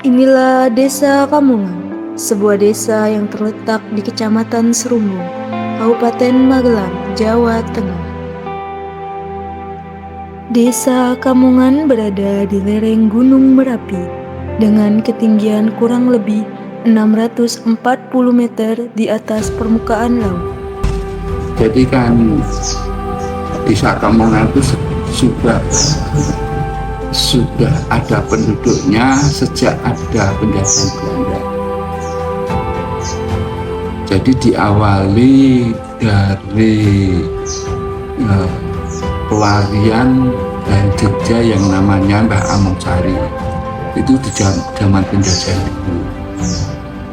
Inilah Desa Kamungan, sebuah desa yang terletak di Kecamatan Serumbung, Kabupaten Magelang, Jawa Tengah. Desa Kamungan berada di lereng Gunung Merapi dengan ketinggian kurang lebih 640 meter di atas permukaan laut. Jadi kan desa Kamungan itu sudah ada penduduknya sejak ada penjajahan Belanda. Jadi diawali dari pelarian dari Jogja yang namanya Mbah Among Sari. Itu di zaman penjajahan itu.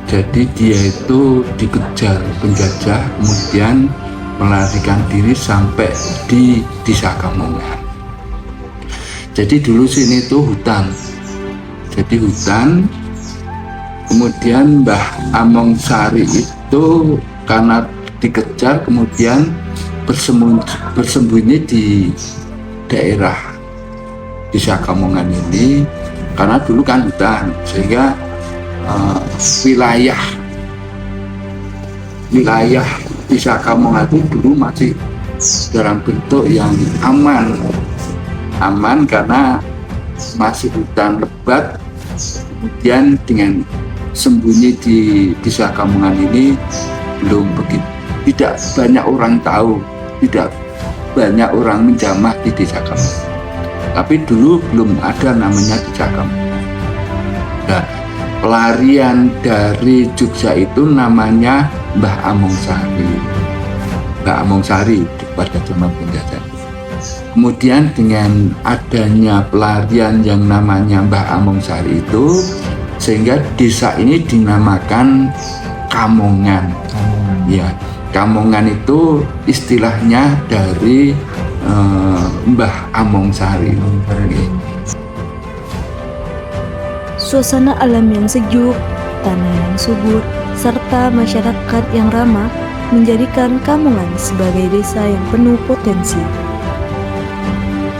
Jadi dia itu dikejar penjajah, kemudian melarikan diri sampai di desa Kamungan. Jadi dulu sini itu hutan. Jadi hutan. Kemudian Mbah Among Sari itu karena dikejar kemudian bersembunyi di daerah desa Kamungan ini karena dulu kan hutan, sehingga wilayah desa Kamungan itu dulu masih dalam bentuk yang aman karena masih hutan lebat. Kemudian dengan sembunyi di desa Kamungan ini tidak banyak orang tahu, tidak banyak orang menjamah di desa Kamungan. Tapi dulu belum ada namanya desa Kamungan. Nah, pelarian dari Jogja itu namanya Mbah Among Sari. Mbah Among Sari pada zaman penjajahan. Kemudian dengan adanya pelarian yang namanya Mbah Among Sari itu, sehingga desa ini dinamakan Kamungan. Ya, Kamungan itu istilahnya dari Mbah Among Sari. Suasana alam yang sejuk, tanah yang subur, serta masyarakat yang ramah menjadikan Kamungan sebagai desa yang penuh potensi.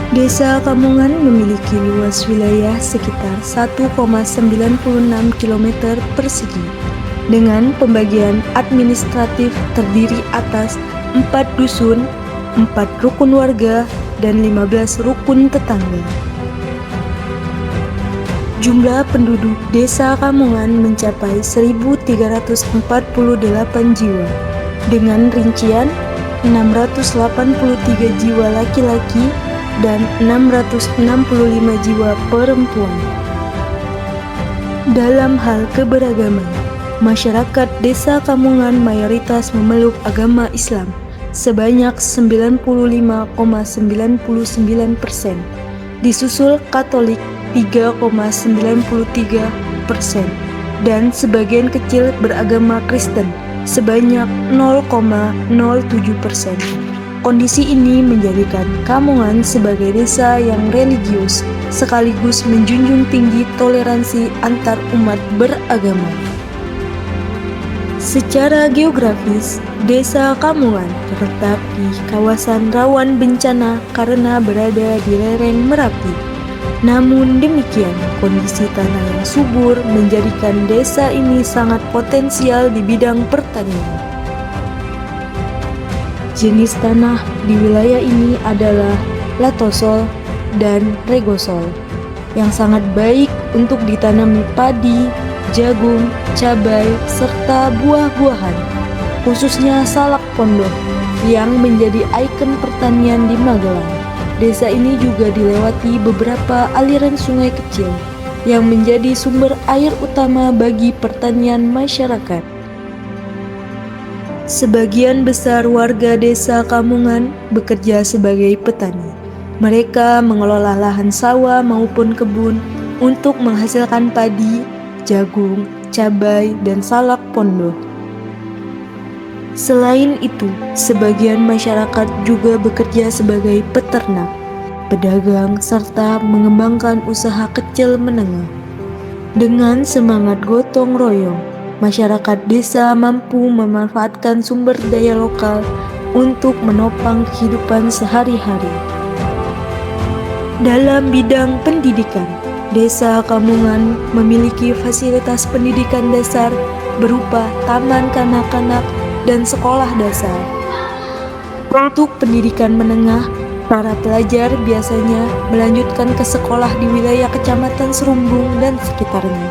Desa Kamungan memiliki luas wilayah sekitar 1,96 km persegi dengan pembagian administratif terdiri atas 4 dusun, 4 rukun warga, dan 15 rukun tetangga. Jumlah penduduk Desa Kamungan mencapai 1.348 jiwa dengan rincian 683 jiwa laki-laki dan 665 jiwa perempuan. Dalam hal keberagaman, masyarakat Desa Kamungan mayoritas memeluk agama Islam sebanyak 95,99%, disusul Katolik 3,93%, dan sebagian kecil beragama Kristen sebanyak 0,07%. Kondisi ini menjadikan Kamungan sebagai desa yang religius sekaligus menjunjung tinggi toleransi antar umat beragama. Secara geografis, Desa Kamungan terletak di kawasan rawan bencana karena berada di lereng Merapi. Namun demikian, kondisi tanah yang subur menjadikan desa ini sangat potensial di bidang pertanian. Jenis tanah di wilayah ini adalah latosol dan regosol yang sangat baik untuk ditanami padi, jagung, cabai, serta buah-buahan, khususnya salak pondok yang menjadi ikon pertanian di Magelang. Desa ini juga dilewati beberapa aliran sungai kecil yang menjadi sumber air utama bagi pertanian masyarakat. Sebagian besar warga Desa Kamungan bekerja sebagai petani. Mereka mengelola lahan sawah maupun kebun untuk menghasilkan padi, jagung, cabai, dan salak pondok. Selain itu, sebagian masyarakat juga bekerja sebagai peternak, pedagang, serta mengembangkan usaha kecil menengah. Dengan semangat gotong royong, masyarakat desa mampu memanfaatkan sumber daya lokal untuk menopang kehidupan sehari-hari. Dalam bidang pendidikan, Desa Kamungan memiliki fasilitas pendidikan dasar berupa taman kanak-kanak dan sekolah dasar. Untuk pendidikan menengah, para pelajar biasanya melanjutkan ke sekolah di wilayah Kecamatan Serumbung dan sekitarnya.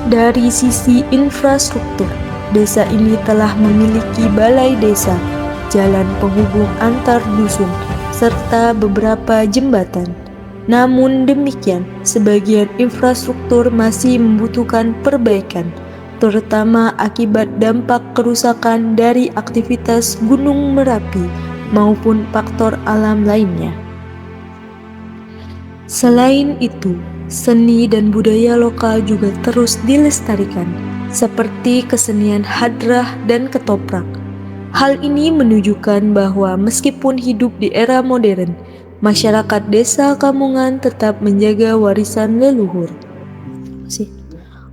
Dari sisi infrastruktur, desa ini telah memiliki balai desa, jalan penghubung antar dusun, serta beberapa jembatan. Namun demikian, sebagian infrastruktur masih membutuhkan perbaikan, terutama akibat dampak kerusakan dari aktivitas Gunung Merapi maupun faktor alam lainnya. Selain itu, seni dan budaya lokal juga terus dilestarikan, seperti kesenian hadrah dan ketoprak. Hal ini menunjukkan bahwa meskipun hidup di era modern, masyarakat desa Kamungan tetap menjaga warisan leluhur.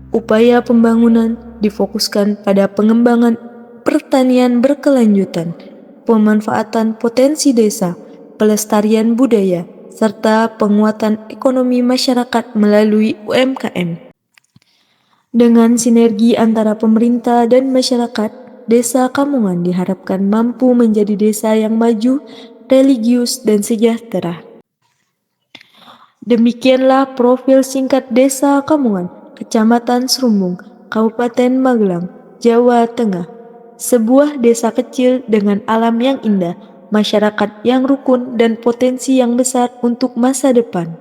Upaya pembangunan difokuskan pada pengembangan pertanian berkelanjutan, pemanfaatan potensi desa, pelestarian budaya, serta penguatan ekonomi masyarakat melalui UMKM. Dengan sinergi antara pemerintah dan masyarakat, desa Kamungan diharapkan mampu menjadi desa yang maju, religius, dan sejahtera. Demikianlah profil singkat Desa Kamungan, Kecamatan Serumbung, Kabupaten Magelang, Jawa Tengah. Sebuah desa kecil dengan alam yang indah, masyarakat yang rukun, dan potensi yang besar untuk masa depan.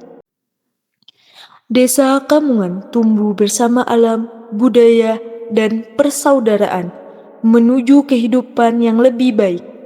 Desa Kamungan tumbuh bersama alam, budaya, dan persaudaraan menuju kehidupan yang lebih baik.